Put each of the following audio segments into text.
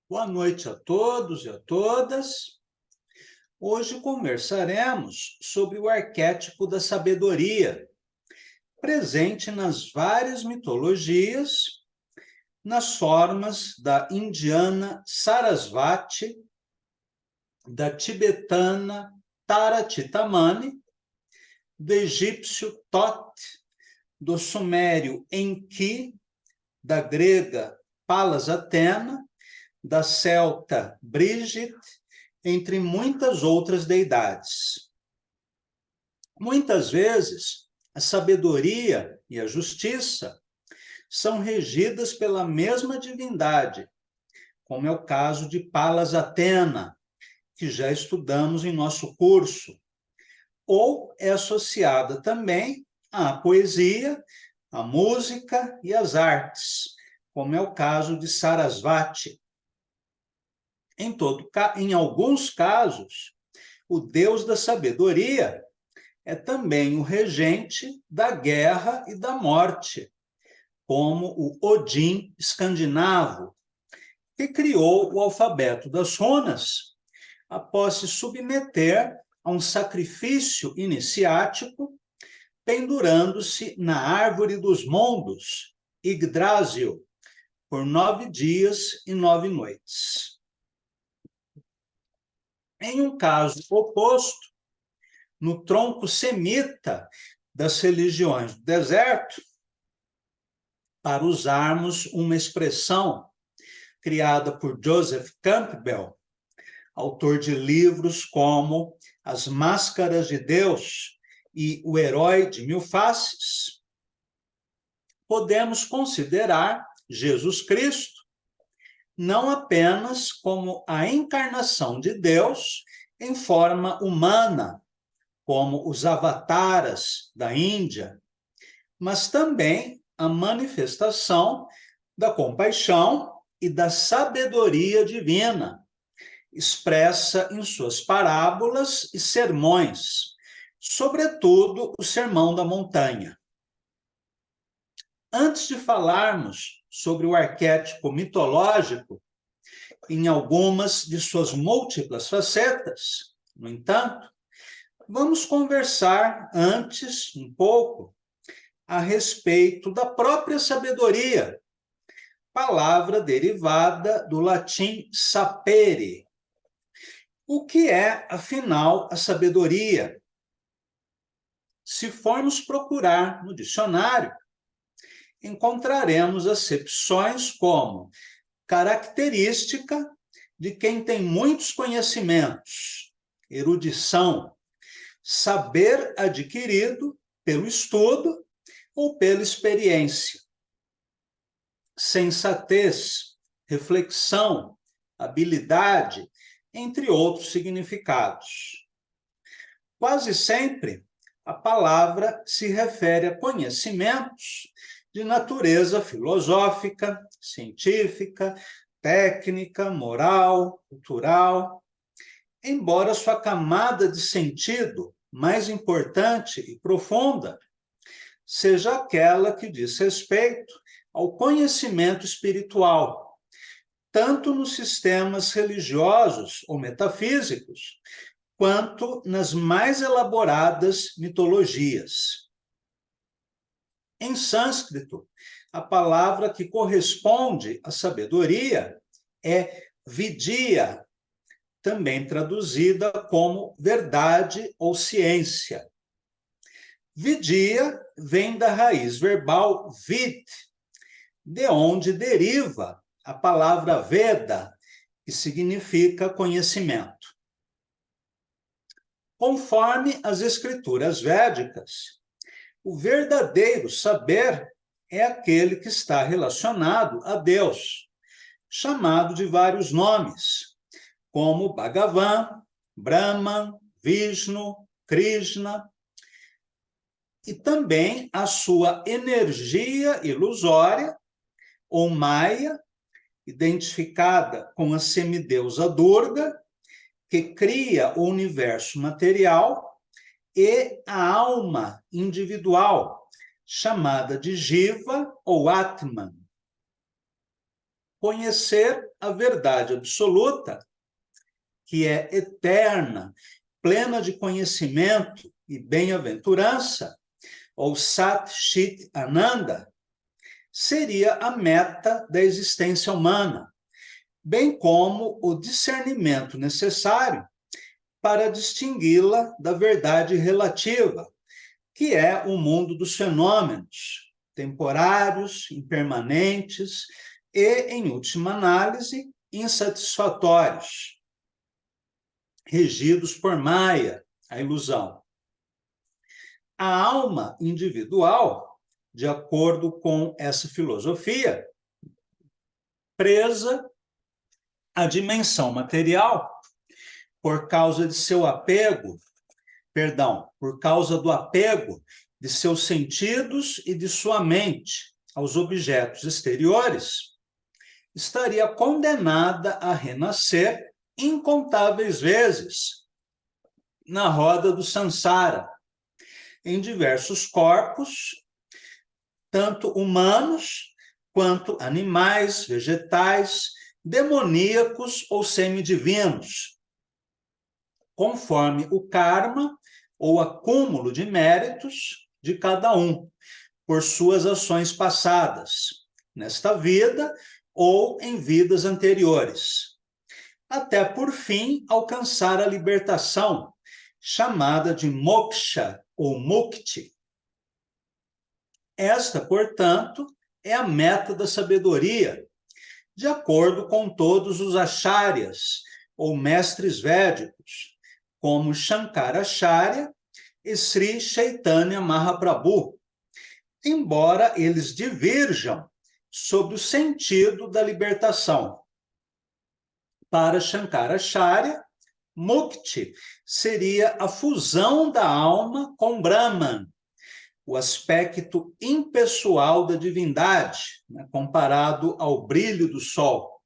Boa noite a todos e a todas. Hoje conversaremos sobre o arquétipo da sabedoria, presente nas várias mitologias, nas formas da indiana Sarasvati, da tibetana Tarathitamani, do egípcio Thoth, do sumério Enki, da grega Palas Atena, da celta Brigitte, entre muitas outras deidades. Muitas vezes, a sabedoria e a justiça são regidas pela mesma divindade, como é o caso de Palas Atena, que já estudamos em nosso curso, ou é associada também à poesia, à música e às artes, como é o caso de Sarasvati. Em alguns casos, o deus da sabedoria é também o regente da guerra e da morte, como o Odin escandinavo, que criou o alfabeto das runas após se submeter a um sacrifício iniciático, pendurando-se na árvore dos mundos, Yggdrasil, por 9 dias e 9 noites. Em um caso oposto, no tronco semita das religiões do deserto, para usarmos uma expressão criada por Joseph Campbell, autor de livros como As Máscaras de Deus e O Herói de Mil Faces, podemos considerar Jesus Cristo não apenas como a encarnação de Deus em forma humana, como os avataras da Índia, mas também a manifestação da compaixão e da sabedoria divina, expressa em suas parábolas e sermões, sobretudo o Sermão da Montanha. Antes de falarmos sobre o arquétipo mitológico, em algumas de suas múltiplas facetas, no entanto, vamos conversar antes um pouco a respeito da própria sabedoria, palavra derivada do latim sapere. O que é, afinal, a sabedoria? Se formos procurar no dicionário, encontraremos acepções como característica de quem tem muitos conhecimentos, erudição, saber adquirido pelo estudo ou pela experiência, sensatez, reflexão, habilidade, entre outros significados. Quase sempre, a palavra se refere a conhecimentos de natureza filosófica, científica, técnica, moral, cultural, embora sua camada de sentido mais importante e profunda seja aquela que diz respeito ao conhecimento espiritual, tanto nos sistemas religiosos ou metafísicos, quanto nas mais elaboradas mitologias. Em sânscrito, a palavra que corresponde à sabedoria é vidya, também traduzida como verdade ou ciência. Vidya vem da raiz verbal vid, de onde deriva a palavra Veda, que significa conhecimento. Conforme as escrituras védicas, o verdadeiro saber é aquele que está relacionado a Deus, chamado de vários nomes, como Bhagavan, Brahman, Vishnu, Krishna, e também a sua energia ilusória, ou Maya, identificada com a semideusa Durga, que cria o universo material, e a alma individual, chamada de Jiva ou Atman. conhecer a verdade absoluta, que é eterna, plena de conhecimento e bem-aventurança, ou Sat Chit Ananda, seria a meta da existência humana, bem como o discernimento necessário para distingui-la da verdade relativa, que é o mundo dos fenômenos, temporários, impermanentes e, em última análise, insatisfatórios, regidos por Maya, a ilusão. A alma individual, de acordo com essa filosofia, presa à dimensão material, por causa de seu apego, por causa do apego de seus sentidos e de sua mente aos objetos exteriores, estaria condenada a renascer incontáveis vezes na roda do samsara, em diversos corpos, tanto humanos quanto animais, vegetais, demoníacos ou semidivinos, conforme o karma ou acúmulo de méritos de cada um, por suas ações passadas, nesta vida ou em vidas anteriores, até por fim alcançar a libertação, chamada de moksha ou mukti. Esta, portanto, é a meta da sabedoria, de acordo com todos os acharyas, ou mestres védicos, como Shankaracharya e Sri Chaitanya Mahaprabhu, embora eles divirjam sobre o sentido da libertação. Para Shankaracharya, Mukti seria a fusão da alma com Brahman, o aspecto impessoal da divindade, né, comparado ao brilho do sol.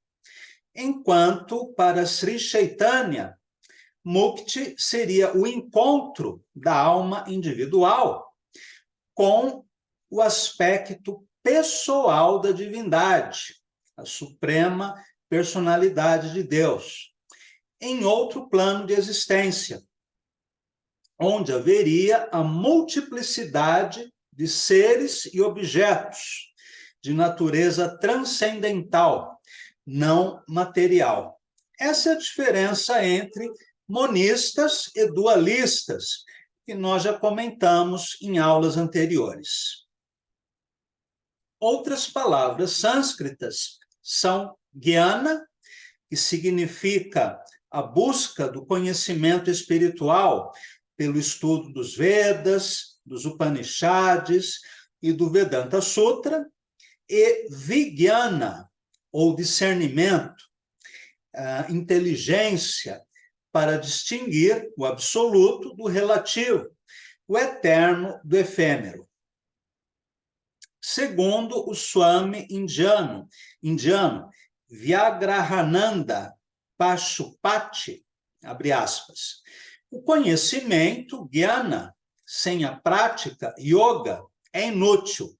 Enquanto, para Sri Chaitanya, Mukti seria o encontro da alma individual com o aspecto pessoal da divindade, a suprema personalidade de Deus, em outro plano de existência, onde haveria a multiplicidade de seres e objetos de natureza transcendental, não material. Essa é a diferença entre monistas e dualistas, que nós já comentamos em aulas anteriores. Outras palavras sânscritas são jnana, que significa a busca do conhecimento espiritual pelo estudo dos Vedas, dos Upanishads e do Vedanta Sutra, e vijnana, ou discernimento, inteligência, para distinguir o absoluto do relativo, o eterno do efêmero. Segundo o Swami indiano Vyagrahananda Pashupati, abre aspas, o conhecimento, jnana, sem a prática, yoga, é inútil.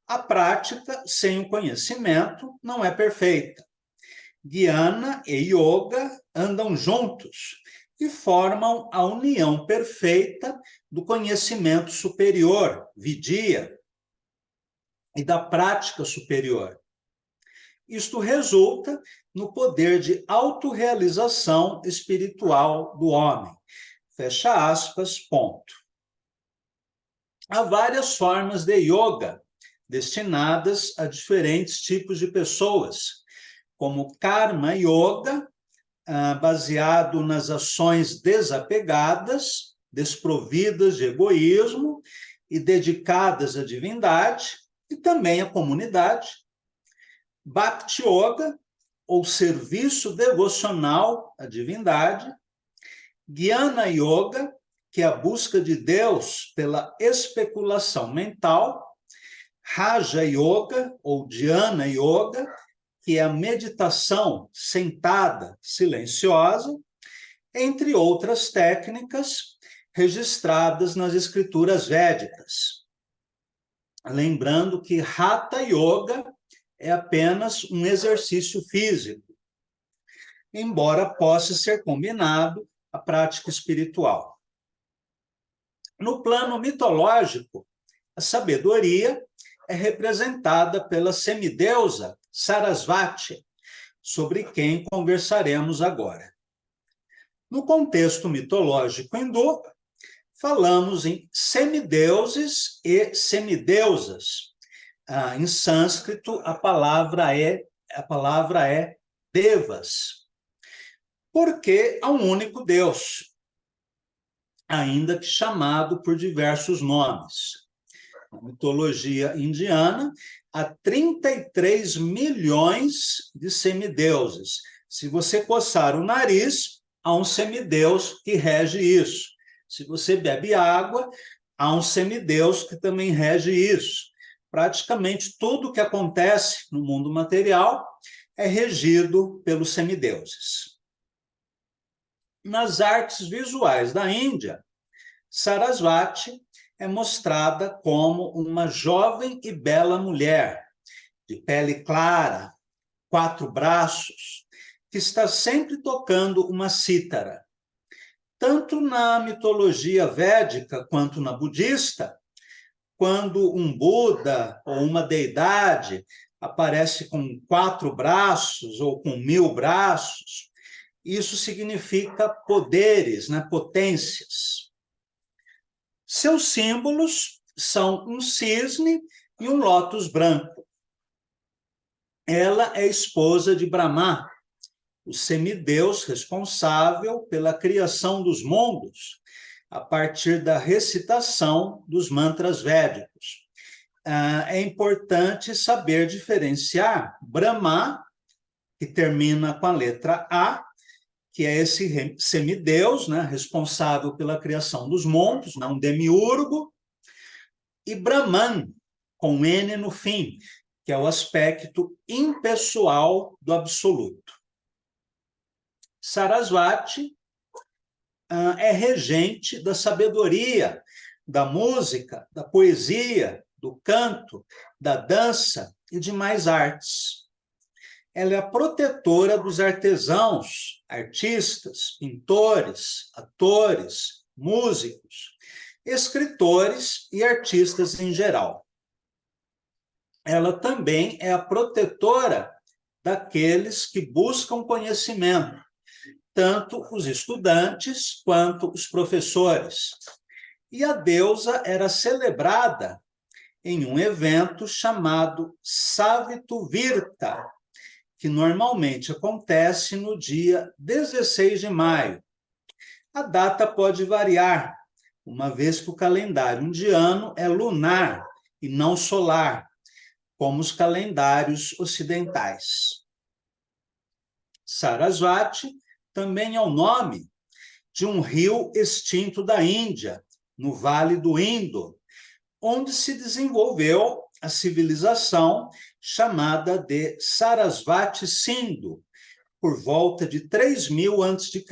A prática sem o conhecimento não é perfeita. Jnana e yoga andam juntos e formam a união perfeita do conhecimento superior, vidya, e da prática superior. Isto resulta no poder de autorrealização espiritual do homem. Fecha aspas, ponto. Há várias formas de yoga destinadas a diferentes tipos de pessoas, como Karma Yoga, baseado nas ações desapegadas, desprovidas de egoísmo e dedicadas à divindade e também à comunidade. Bhakti Yoga, ou serviço devocional à divindade. Jnana Yoga, que é a busca de Deus pela especulação mental. Raja Yoga, ou Dhyana Yoga, que é a meditação sentada, silenciosa, entre outras técnicas registradas nas escrituras védicas. Lembrando que Hatha Yoga é apenas um exercício físico, embora possa ser combinado à prática espiritual. No plano mitológico, a sabedoria é representada pela semideusa Sarasvati, sobre quem conversaremos agora. No contexto mitológico hindu, falamos em semideuses e semideusas. Em sânscrito, a palavra é devas, porque há um único Deus, ainda que chamado por diversos nomes. Na mitologia indiana, há 33 milhões de semideuses. Se você coçar o nariz, há um semideus que rege isso. Se você bebe água, há um semideus que também rege isso. Praticamente tudo que acontece no mundo material é regido pelos semideuses. Nas artes visuais da Índia, Sarasvati é mostrada como uma jovem e bela mulher, de pele clara, 4 braços, que está sempre tocando uma cítara. Tanto na mitologia védica quanto na budista, quando um Buda ou uma deidade aparece com 4 braços ou com 1000 braços, isso significa poderes, né, potências. Seus símbolos são um cisne e um lótus branco. Ela é esposa de Brahma, o semideus responsável pela criação dos mundos, a partir da recitação dos mantras védicos. É importante saber diferenciar Brahma, que termina com a letra A, que é esse semideus, né, responsável pela criação dos mundos, né, um demiurgo, e Brahman, com N no fim, que é o aspecto impessoal do absoluto. Sarasvati é regente da sabedoria, da música, da poesia, do canto, da dança e de mais artes. Ela é a protetora dos artesãos, artistas, pintores, atores, músicos, escritores e artistas em geral. Ela também é a protetora daqueles que buscam conhecimento, tanto os estudantes quanto os professores. E a deusa era celebrada em um evento chamado Savituvirta, que normalmente acontece no dia 16 de maio. A data pode variar, uma vez que o calendário indiano é lunar e não solar, como os calendários ocidentais. Sarasvati também é o nome de um rio extinto da Índia, no Vale do Indo, onde se desenvolveu a civilização chamada de Sarasvati Sindhu, por volta de 3000 a.C.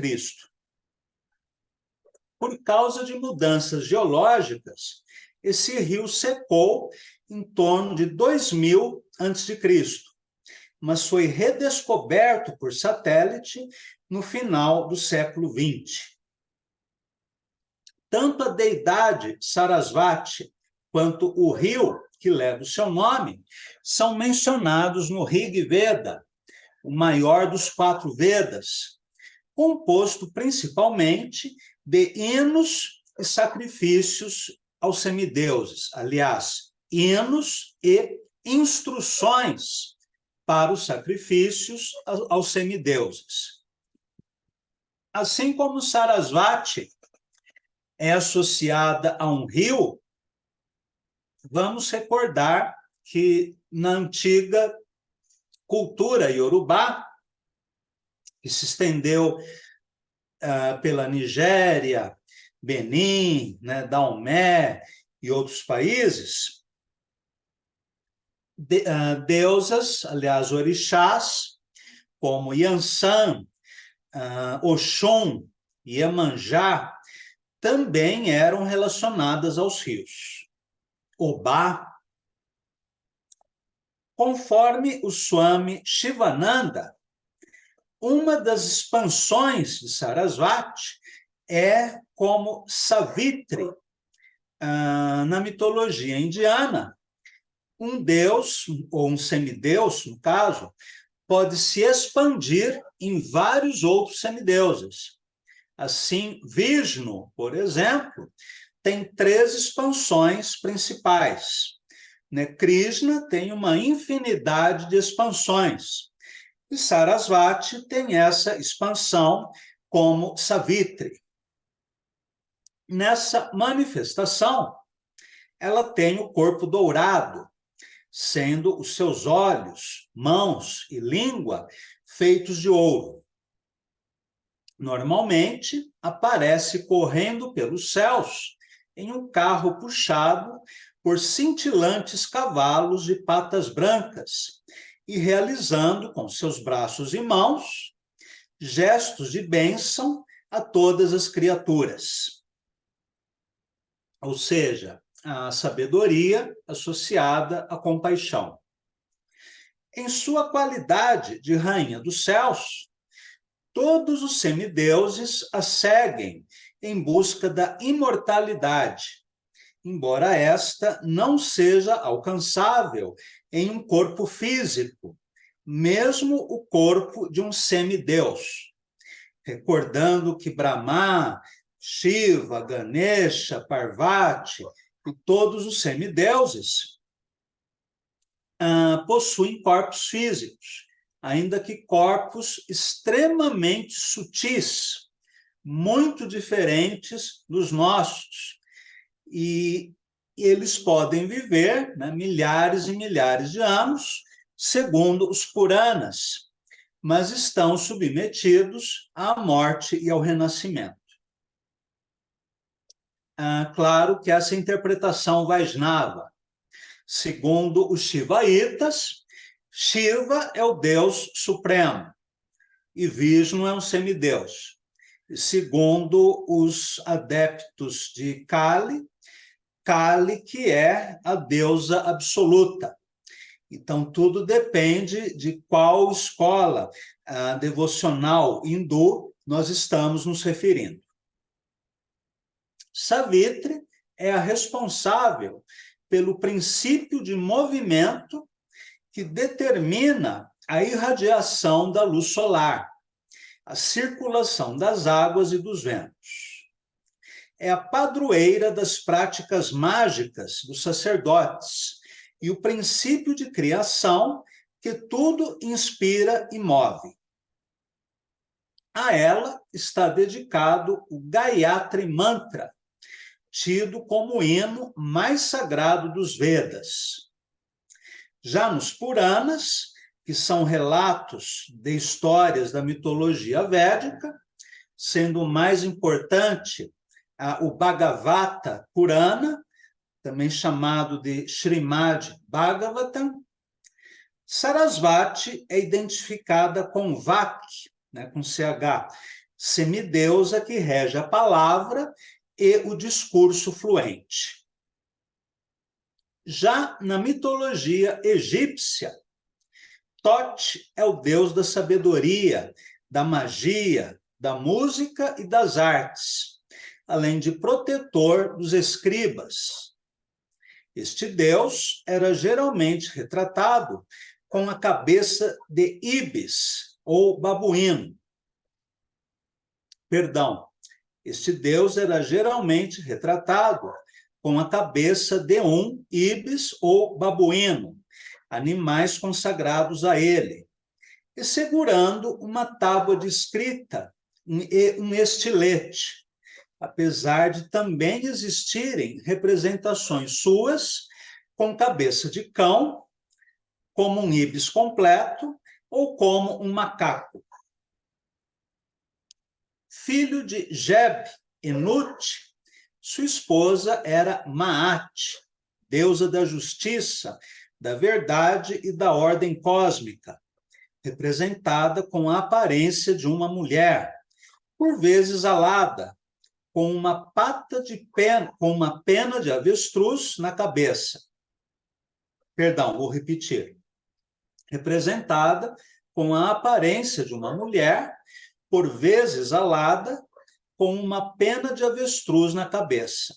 Por causa de mudanças geológicas, esse rio secou em torno de 2000 a.C., mas foi redescoberto por satélite no final do século XX. Tanto a deidade Sarasvati quanto o rio que leva o seu nome são mencionados no Rig Veda, o maior dos 4 Vedas, composto principalmente de hinos e sacrifícios aos semideuses, aliás, hinos e instruções para os sacrifícios aos semideuses. Assim como Sarasvati é associada a um rio, vamos recordar que na antiga cultura iorubá, que se estendeu pela Nigéria, Benin, né, Daomé e outros países, deusas, aliás, orixás, como Yansan, Oxum e Iemanjá, também eram relacionadas aos rios. Obá Conforme o Swami Shivananda, uma das expansões de Sarasvati é como Savitri, na mitologia indiana. Um deus, ou um semideus, no caso, pode se expandir em vários outros semideuses. Assim, Vishnu, por exemplo, tem 3 expansões principais. Krishna tem uma infinidade de expansões. E Sarasvati tem essa expansão como Savitri. Nessa manifestação, ela tem o corpo dourado, sendo os seus olhos, mãos e língua feitos de ouro. Normalmente, aparece correndo pelos céus em um carro puxado por cintilantes cavalos de patas brancas e realizando com seus braços e mãos gestos de bênção a todas as criaturas. Ou seja, a sabedoria associada à compaixão. Em sua qualidade de rainha dos céus, todos os semideuses a seguem em busca da imortalidade, embora esta não seja alcançável em um corpo físico, mesmo o corpo de um semideus. Recordando que Brahma, Shiva, Ganesha, Parvati e todos os semideuses possuem corpos físicos, ainda que corpos extremamente sutis, muito diferentes dos nossos. E eles podem viver, milhares e milhares de anos, segundo os Puranas, mas estão submetidos à morte e ao renascimento. Claro que essa interpretação Vaishnava, segundo os Shivaitas, Shiva é o Deus supremo e Vishnu é um semideus. Segundo os adeptos de Kali, Kali que é a deusa absoluta. Então, tudo depende de qual escola devocional hindu nós estamos nos referindo. Savitri é a responsável pelo princípio de movimento que determina a irradiação da luz solar, a circulação das águas e dos ventos. É a padroeira das práticas mágicas dos sacerdotes e o princípio de criação que tudo inspira e move. A ela está dedicado o Gayatri Mantra, tido como o hino mais sagrado dos Vedas. Já nos Puranas, que são relatos de histórias da mitologia védica, sendo o mais importante o Bhagavata Purana, também chamado de Srimad Bhagavatam, Sarasvati é identificada com Vak, com CH, semideusa que rege a palavra e o discurso fluente. Já na mitologia egípcia, Thoth é o deus da sabedoria, da magia, da música e das artes, além de protetor dos escribas. Este deus era geralmente retratado com a cabeça de ibis, ou babuíno. Este deus era geralmente retratado com a cabeça de um ibis ou babuíno, animais consagrados a ele, e segurando uma tábua de escrita e um estilete, apesar de também existirem representações suas com cabeça de cão, como um ibis completo ou como um macaco. Filho de Jeb e Nut, sua esposa era Maat, deusa da justiça, da verdade e da ordem cósmica, representada com a aparência de uma mulher, por vezes alada, com uma pena de avestruz na cabeça. Vou repetir. representada com a aparência de uma mulher, por vezes alada, com uma pena de avestruz na cabeça.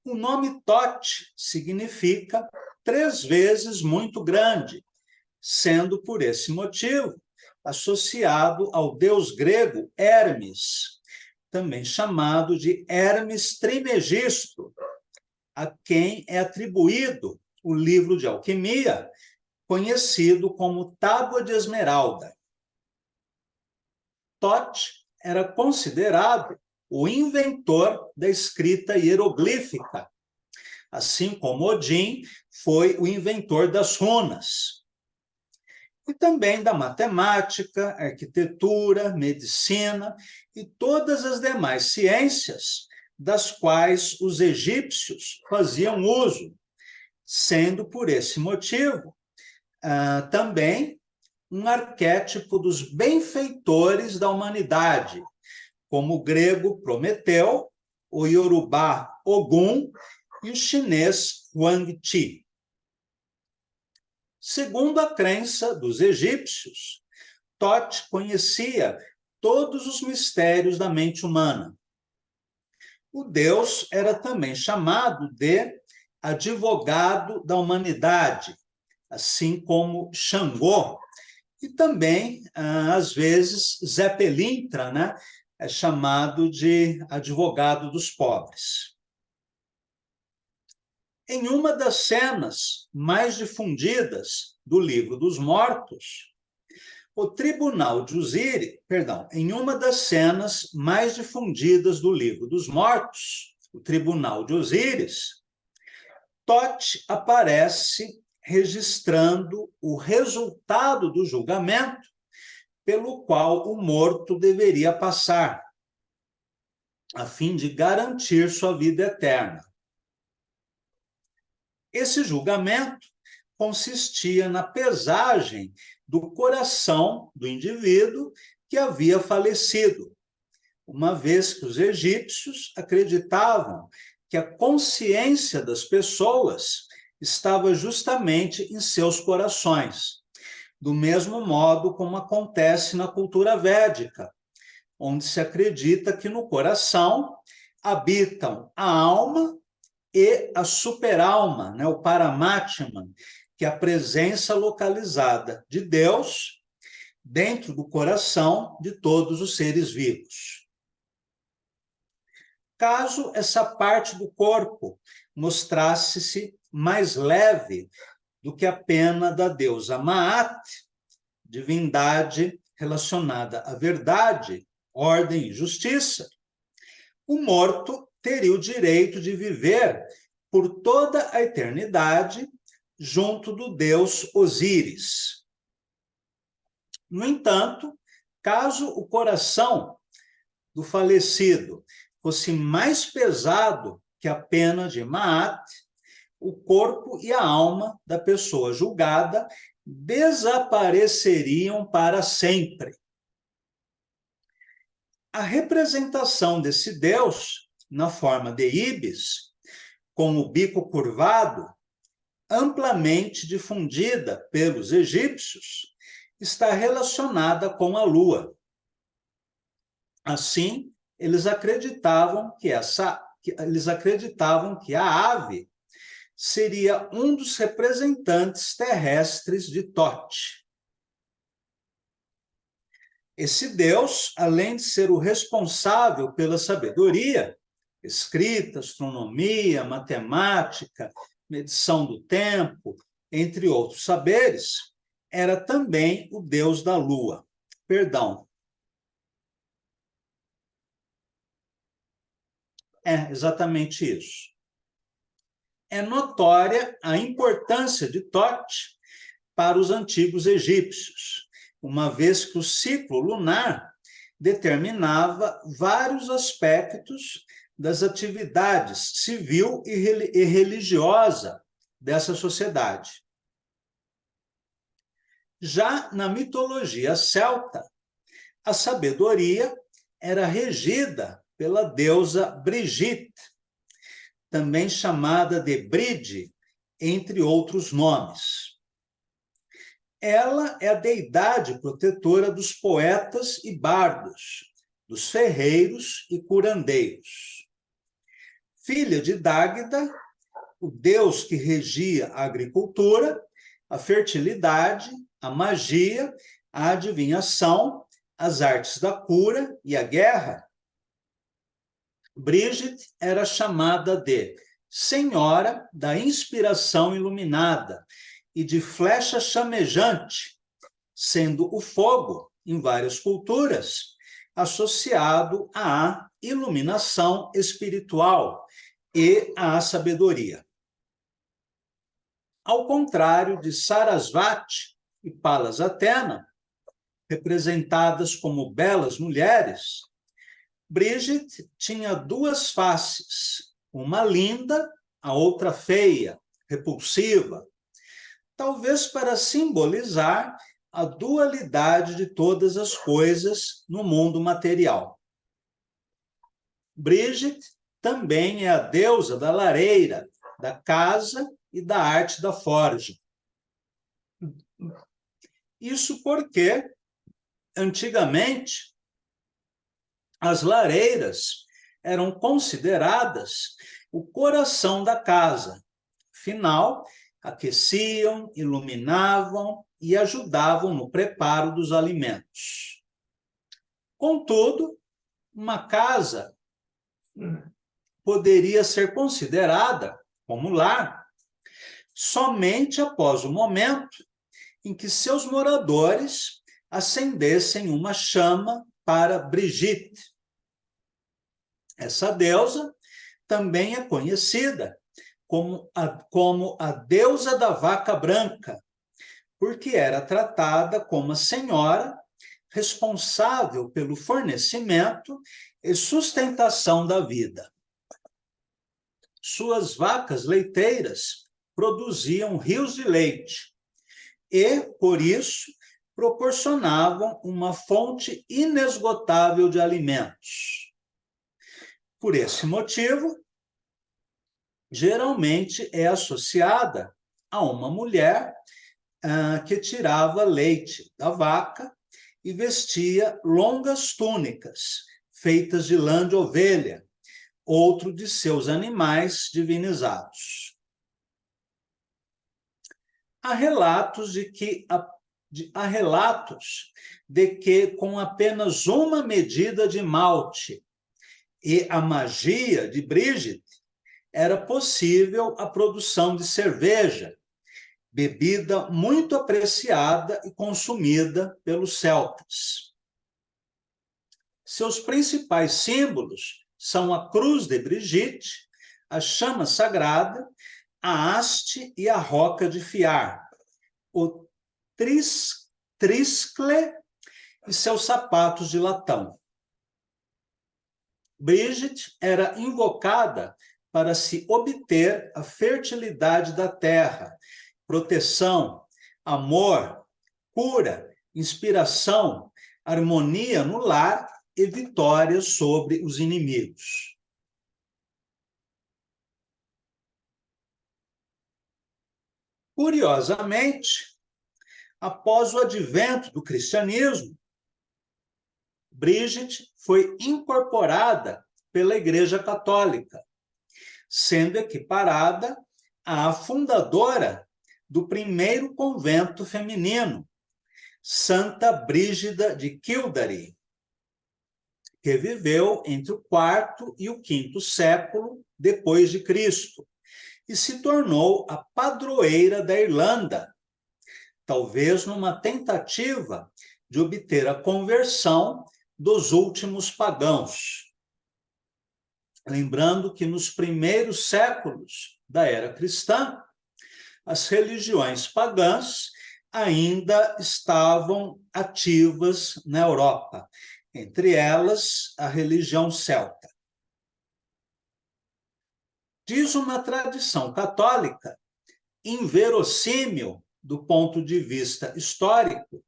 O nome Thoth significa 3 vezes muito grande, sendo por esse motivo associado ao deus grego Hermes, também chamado de Hermes Trismegisto, a quem é atribuído o livro de alquimia, conhecido como Tábua de Esmeralda. Thoth era considerado o inventor da escrita hieroglífica, assim como Odin foi o inventor das runas. E também da matemática, arquitetura, medicina e todas as demais ciências das quais os egípcios faziam uso, sendo por esse motivo também um arquétipo dos benfeitores da humanidade, como o grego Prometeu, o iorubá Ogum e o chinês Huang Ti. Segundo a crença dos egípcios, Thoth conhecia todos os mistérios da mente humana. O deus era também chamado de advogado da humanidade, assim como Xangô, e também, às vezes, Zé Pelintra, né, é chamado de advogado dos pobres. Em uma das cenas mais difundidas do Livro dos Mortos, o tribunal de Osíris, em uma das cenas mais difundidas do Livro dos Mortos, o tribunal de Osíris, Thoth aparece registrando o resultado do julgamento pelo qual o morto deveria passar, a fim de garantir sua vida eterna. Esse julgamento consistia na pesagem do coração do indivíduo que havia falecido, uma vez que os egípcios acreditavam que a consciência das pessoas estava justamente em seus corações, do mesmo modo como acontece na cultura védica, onde se acredita que no coração habitam a alma e a superalma, né, o Paramatman, que é a presença localizada de Deus dentro do coração de todos os seres vivos. Caso essa parte do corpo mostrasse-se mais leve do que a pena da deusa Maat, divindade relacionada à verdade, ordem e justiça, o morto teria o direito de viver por toda a eternidade junto do deus Osíris. No entanto, caso o coração do falecido fosse mais pesado que a pena de Maat, o corpo e a alma da pessoa julgada desapareceriam para sempre. A representação desse deus, na forma de Ibis, com o bico curvado, amplamente difundida pelos egípcios, está relacionada com a lua. Assim, eles acreditavam que a ave seria um dos representantes terrestres de Thoth. Esse Deus, além de ser o responsável pela sabedoria, escrita, astronomia, matemática, medição do tempo, entre outros saberes, era também o Deus da lua. É exatamente isso. É notória a importância de Thoth para os antigos egípcios, uma vez que o ciclo lunar determinava vários aspectos das atividades civil e religiosa dessa sociedade. Já na mitologia celta, a sabedoria era regida pela deusa Brigitte, também chamada de Bride, entre outros nomes. Ela é a deidade protetora dos poetas e bardos, dos ferreiros e curandeiros. Filha de Dágda, o deus que regia a agricultura, a fertilidade, a magia, a adivinhação, as artes da cura e a guerra. Brigitte era chamada de Senhora da Inspiração Iluminada e de Flecha Chamejante, sendo o fogo, em várias culturas, associado à iluminação espiritual e à sabedoria. Ao contrário de Sarasvati e Pallas Athena, representadas como belas mulheres, Brigitte tinha duas faces, uma linda, a outra feia, repulsiva, talvez para simbolizar a dualidade de todas as coisas no mundo material. Brigitte também é a deusa da lareira, da casa e da arte da forja. Isso porque, antigamente, as lareiras eram consideradas o coração da casa. Afinal, aqueciam, iluminavam e ajudavam no preparo dos alimentos. Contudo, uma casa poderia ser considerada como lar somente após o momento em que seus moradores acendessem uma chama para Brigitte. Essa deusa também é conhecida como a deusa da vaca branca, porque era tratada como a senhora responsável pelo fornecimento e sustentação da vida. Suas vacas leiteiras produziam rios de leite e, por isso, proporcionavam uma fonte inesgotável de alimentos. Por esse motivo, geralmente é associada a uma mulher que tirava leite da vaca e vestia longas túnicas feitas de lã de ovelha, outro de seus animais divinizados. Há relatos de que com apenas uma medida de malte e a magia de Brigitte, era possível a produção de cerveja, bebida muito apreciada e consumida pelos celtas. Seus principais símbolos são a cruz de Brigitte, a chama sagrada, a haste e a roca de fiar, o triscle e seus sapatos de latão. Brigitte era invocada para se obter a fertilidade da terra, proteção, amor, cura, inspiração, harmonia no lar e vitória sobre os inimigos. Curiosamente, após o advento do cristianismo, Brigitte foi incorporada pela Igreja Católica, sendo equiparada à fundadora do primeiro convento feminino, Santa Brígida de Kildare, que viveu entre o IV e o V século depois de Cristo e se tornou a padroeira da Irlanda, talvez numa tentativa de obter a conversão dos últimos pagãos. Lembrando que nos primeiros séculos da era cristã, as religiões pagãs ainda estavam ativas na Europa, entre elas a religião celta. Diz uma tradição católica, inverossímil do ponto de vista histórico,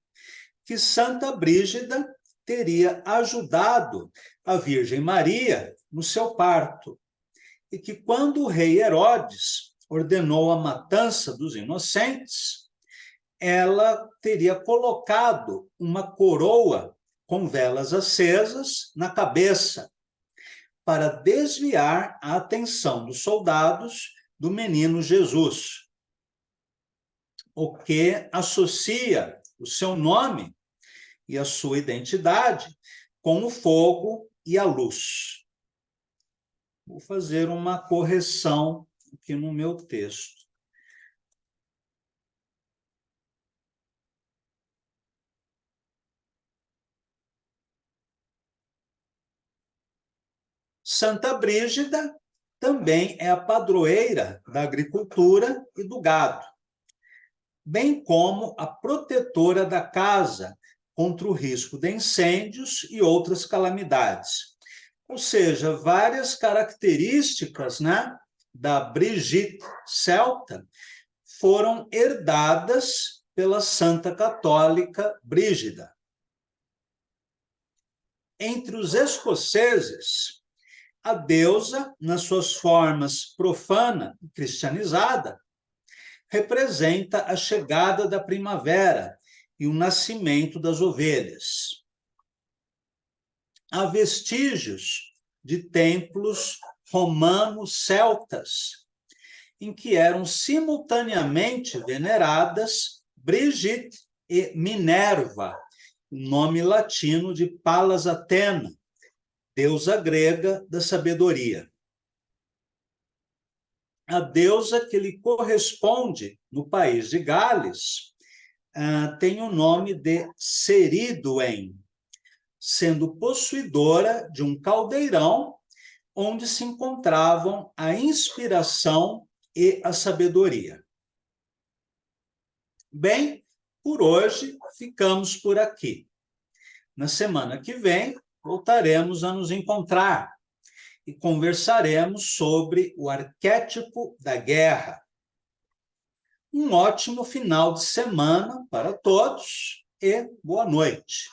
que Santa Brígida teria ajudado a Virgem Maria no seu parto, e que quando o rei Herodes ordenou a matança dos inocentes, ela teria colocado uma coroa com velas acesas na cabeça, para desviar a atenção dos soldados do menino Jesus, o que associa o seu nome e a sua identidade com o fogo e a luz. Vou fazer uma correção aqui no meu texto. Santa Brígida também é a padroeira da agricultura e do gado, bem como a protetora da casa contra o risco de incêndios e outras calamidades. Ou seja, várias características, né, da Brigitte celta foram herdadas pela Santa Católica Brígida. Entre os escoceses, a deusa, nas suas formas profana e cristianizada, representa a chegada da primavera e o nascimento das ovelhas. Há vestígios de templos romanos celtas, em que eram simultaneamente veneradas Brigitte e Minerva, o nome latino de Palas Athena, deusa grega da sabedoria. A deusa que lhe corresponde no país de Gales tem o nome de Ceridwen, sendo possuidora de um caldeirão onde se encontravam a inspiração e a sabedoria. Bem, por hoje ficamos por aqui. Na semana que vem, voltaremos a nos encontrar e conversaremos sobre o arquétipo da guerra. Um ótimo final de semana para todos e boa noite.